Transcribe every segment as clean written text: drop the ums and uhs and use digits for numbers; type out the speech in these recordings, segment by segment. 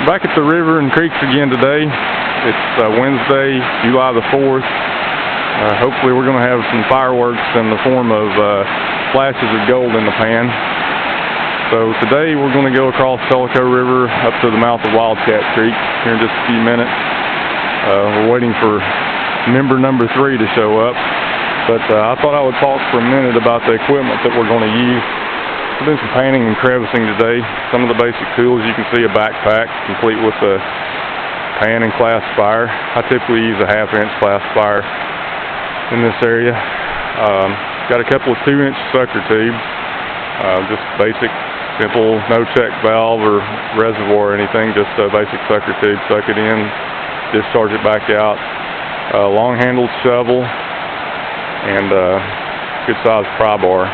Back at the river and creeks again today. It's Wednesday, July the 4th. Hopefully we're going to have some fireworks in the form of flashes of gold in the pan. So today we're going to go across Tellico River up to the mouth of Wildcat Creek here in just a few minutes. We're waiting for member number 3 to show up. But I thought I would talk for a minute about the equipment that we're going to use. We're doing some panning and crevassing today. Some of the basic tools, you can see a backpack complete with a pan and classifier. I typically use a 1/2 inch classifier in this area. Got a couple of 2-inch sucker tubes. Just basic, simple, no check valve or reservoir or anything, just a basic sucker tube. Suck it in, discharge it back out. Long-handled shovel and good sized pry bar.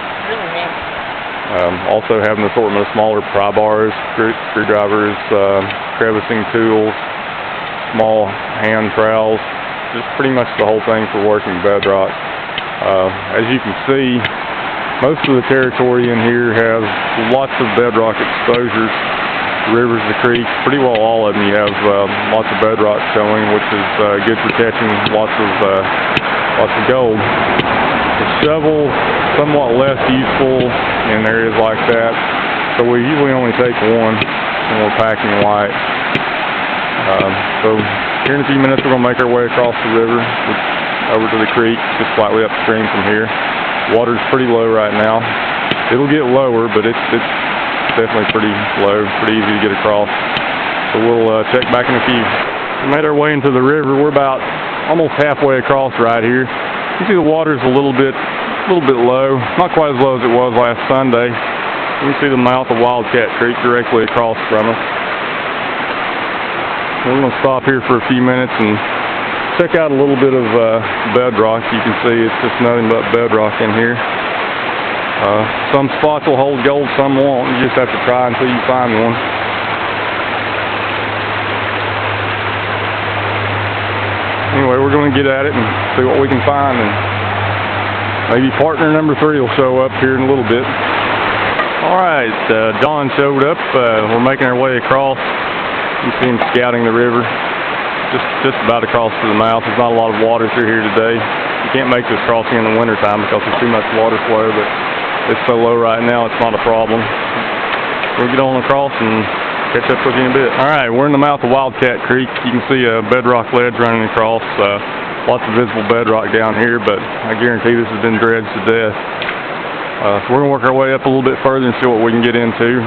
Also have an assortment of smaller pry bars, screwdrivers, crevassing tools, small hand trowels, just pretty much the whole thing for working bedrock. As you can see, most of the territory in here has lots of bedrock exposures. The rivers, the creeks, pretty well all of them you have lots of bedrock showing, which is good for catching lots of gold. The shovel, somewhat less useful in areas like that, so we usually only take one when we're packing light. So here in a few minutes we're going to make our way across the river over to the creek, just slightly upstream from here. Water's pretty low right now. It'll get lower, but it's definitely pretty low, pretty easy to get across. So we'll check back in a few. We made our way into the river. We're about almost halfway across right here. You see the water's a little bit low, not quite as low as it was last Sunday. You can see the mouth of Wildcat Creek directly across from us. We're going to stop here for a few minutes and check out a little bit of bedrock. You can see it's just nothing but bedrock in here. Some spots will hold gold, some won't. You just have to try until you find one. Anyway, we're going to get at it and see what we can find, and maybe partner number 3 will show up here in a little bit. Alright, John showed up. We're making our way across. You see him scouting the river. Just about across to the mouth. There's not a lot of water through here today. You can't make this crossing in the wintertime because there's too much water flow, but it's so low right now it's not a problem. We'll get on across and catch up with you in a bit. Alright, we're in the mouth of Wildcat Creek. You can see a bedrock ledge running across. Lots of visible bedrock down here, but I guarantee this has been dredged to death. So we're going to work our way up a little bit further and see what we can get into.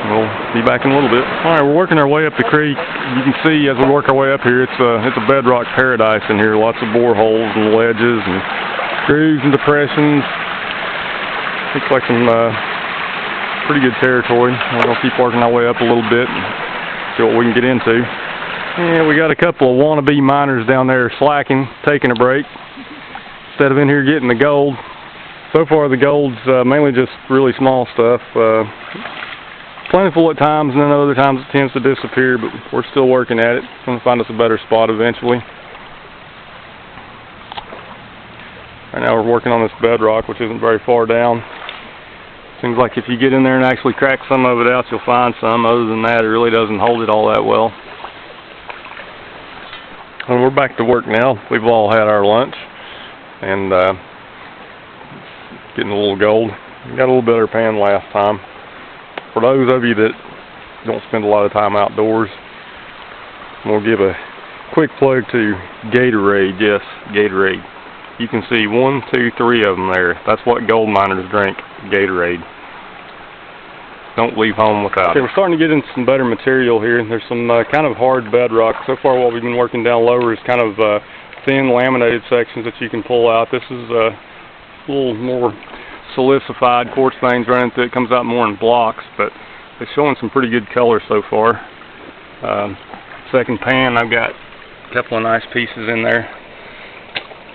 We'll be back in a little bit. Alright, we're working our way up the creek. You can see as we work our way up here, it's a bedrock paradise in here. Lots of boreholes and ledges and grooves and depressions. Looks like some pretty good territory. We're going to keep working our way up a little bit and see what we can get into. Yeah, we got a couple of wannabe miners down there slacking, taking a break, instead of in here getting the gold. So far the gold's mainly just really small stuff. Plentiful at times, and then other times it tends to disappear, but we're still working at it. Going to find us a better spot eventually. Right now we're working on this bedrock, which isn't very far down. Seems like if you get in there and actually crack some of it out, you'll find some. Other than that, it really doesn't hold it all that well. And we're back to work now. We've all had our lunch, and getting a little gold. We got a little better pan last time. For those of you that don't spend a lot of time outdoors, we'll give a quick plug to Gatorade. Yes, Gatorade. You can see 1, 2, 3 of them there. That's what gold miners drink, Gatorade. Don't leave home without it. Okay, we're starting to get into some better material here. There's some kind of hard bedrock. So far what we've been working down lower is kind of thin laminated sections that you can pull out. This is a little more silicified, quartz veins running through it. Comes out more in blocks, but it's showing some pretty good color so far. Second pan, I've got a couple of nice pieces in there.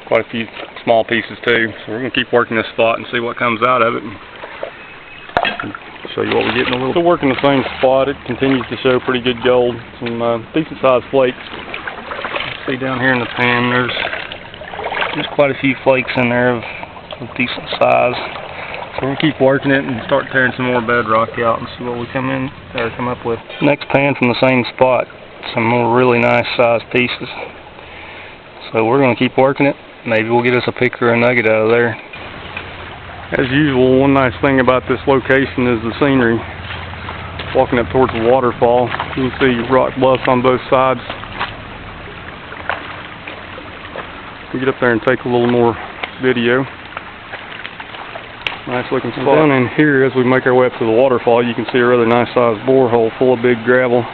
Quite a few small pieces too. So we're going to keep working this spot and see what comes out of it. And show you what we get in a little. Still working the same spot. It continues to show pretty good gold. Some decent sized flakes. See down here in the pan, there's quite a few flakes in there of decent size. So we'll keep working it and start tearing some more bedrock out and see what we come up with. Next pan from the same spot, some more really nice sized pieces. So we're going to keep working it. Maybe we'll get us a pick or a nugget out of there. As usual, one nice thing about this location is the scenery. Walking up towards the waterfall, you can see rock bluffs on both sides. We'll get up there and take a little more video. Nice looking spot. Down in here, as we make our way up to the waterfall, you can see a rather nice sized borehole full of big gravel.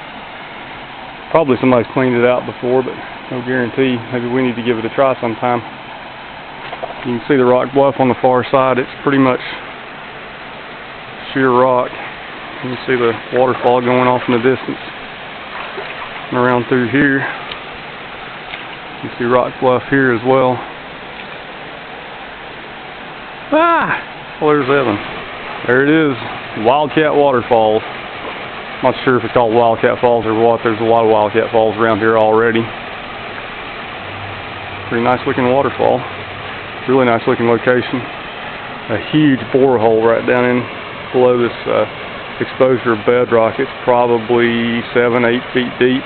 Probably somebody's cleaned it out before, but no guarantee. Maybe we need to give it a try sometime. You can see the rock bluff on the far side. It's pretty much sheer rock. You can see the waterfall going off in the distance. And around through here, you can see rock bluff here as well. Well, there's Evan. There it is, Wildcat Waterfalls. Not sure if it's called Wildcat Falls or what. There's a lot of Wildcat Falls around here already. Pretty nice looking waterfall. Really nice looking location. A huge borehole right down in below this exposure of bedrock. It's probably 7-8 feet deep.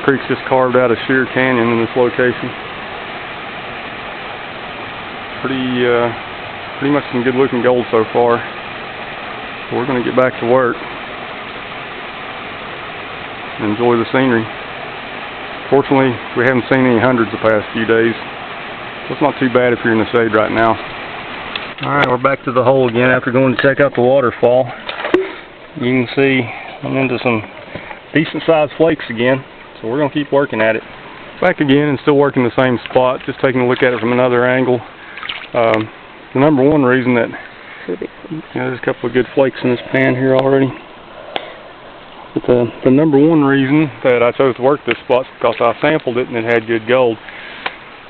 Creek's just carved out a sheer canyon in this location. Pretty much some good looking gold so far. So we're going to get back to work and enjoy the scenery. Fortunately, we haven't seen any hundreds the past few days, so it's not too bad if you're in the shade right now. Alright, we're back to the hole again after going to check out the waterfall. You can see I'm into some decent sized flakes again, so we're going to keep working at it. Back again and still working the same spot, just taking a look at it from another angle. The number one reason that there's a couple of good flakes in this pan here already. But the number one reason that I chose to work this spot is because I sampled it and it had good gold.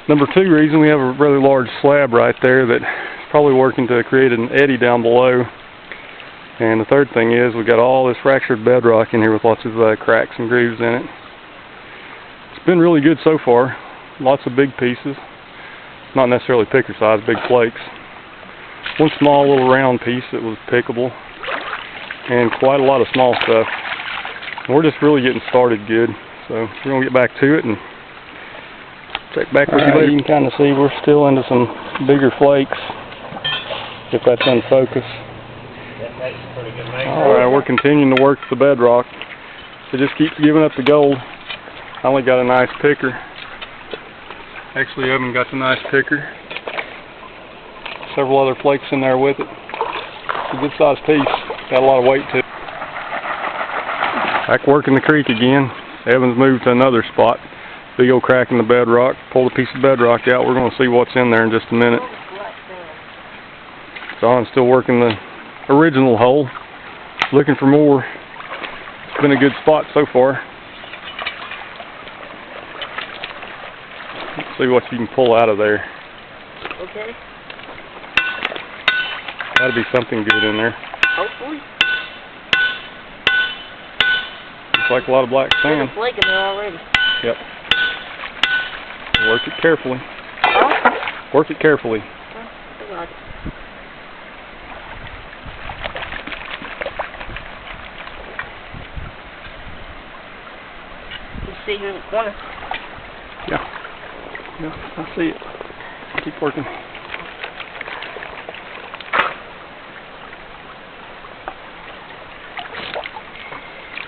Number two reason, we have a really large slab right there that is probably working to create an eddy down below. And the third thing is we got all this fractured bedrock in here with lots of cracks and grooves in it. It's been really good so far. Lots of big pieces. Not necessarily picker size, big flakes. One small little round piece that was pickable. And quite a lot of small stuff. We're just really getting started good. So we're going to get back to it and check back with you later. You can kind of see we're still into some bigger flakes, if that's in focus. Alright, we're continuing to work the bedrock. It just keeps giving up the gold. I only got a nice picker. Actually, Evan got the nice picker. Several other flakes in there with it. It's a good sized piece. Got a lot of weight to it. Back working the creek again. Evan's moved to another spot. Big old crack in the bedrock. Pulled a piece of bedrock out. We're going to see what's in there in just a minute. John's still working the original hole. Looking for more. It's been a good spot so far. Let's see what you can pull out of there. Okay. Gotta be something good in there. Hopefully. Looks like a lot of black sand. There's a flake in there already. Yep. Work it carefully. Oh? Work it carefully. Oh, God. You see here in the corner? Yeah. Yeah, I see it. Keep working.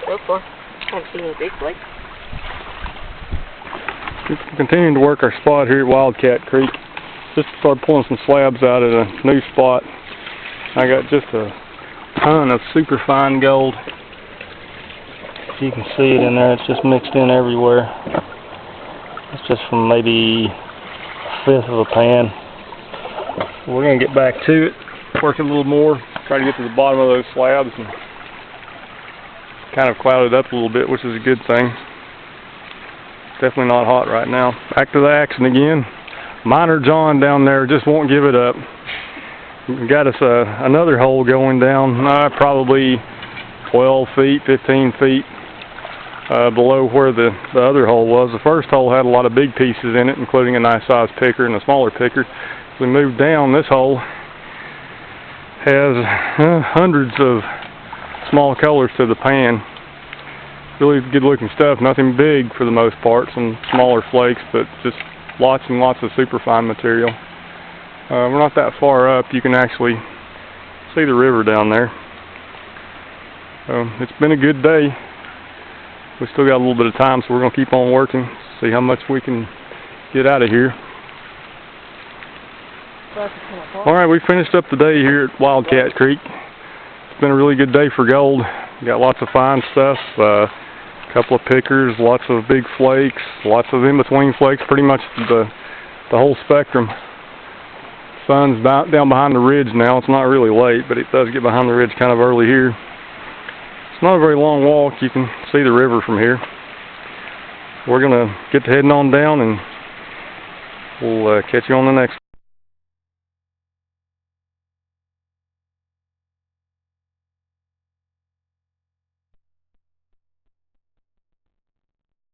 So far, I haven't seen any big flakes. We're continuing to work our spot here at Wildcat Creek. Just started pulling some slabs out at a new spot. I got just a ton of super fine gold. You can see it in there. It's just mixed in everywhere. It's just from maybe a fifth of a pan. So we're going to get back to it, work it a little more, try to get to the bottom of those slabs and kind of cloud it up a little bit, which is a good thing. Definitely not hot right now. Back to the action again. Miner John down there just won't give it up. Got us another hole going down, probably 12 feet, 15 feet. below where the other hole was. The first hole had a lot of big pieces in it, including a nice sized picker and a smaller picker. As we moved down, this hole has hundreds of small colors to the pan. Really good looking stuff, nothing big for the most part, some smaller flakes, but just lots and lots of superfine material. We're not that far up, you can actually see the river down there. It's been a good day. We still got a little bit of time, so we're going to keep on working, see how much we can get out of here. Alright, we finished up the day here at Wildcat Creek. It's been a really good day for gold. We got lots of fine stuff, a couple of pickers, lots of big flakes, lots of in-between flakes, pretty much the whole spectrum. Sun's down behind the ridge now. It's not really late, but it does get behind the ridge kind of early here. It's not a very long walk. You can see the river from here. We're going to get to heading on down, and we'll catch you on the next one.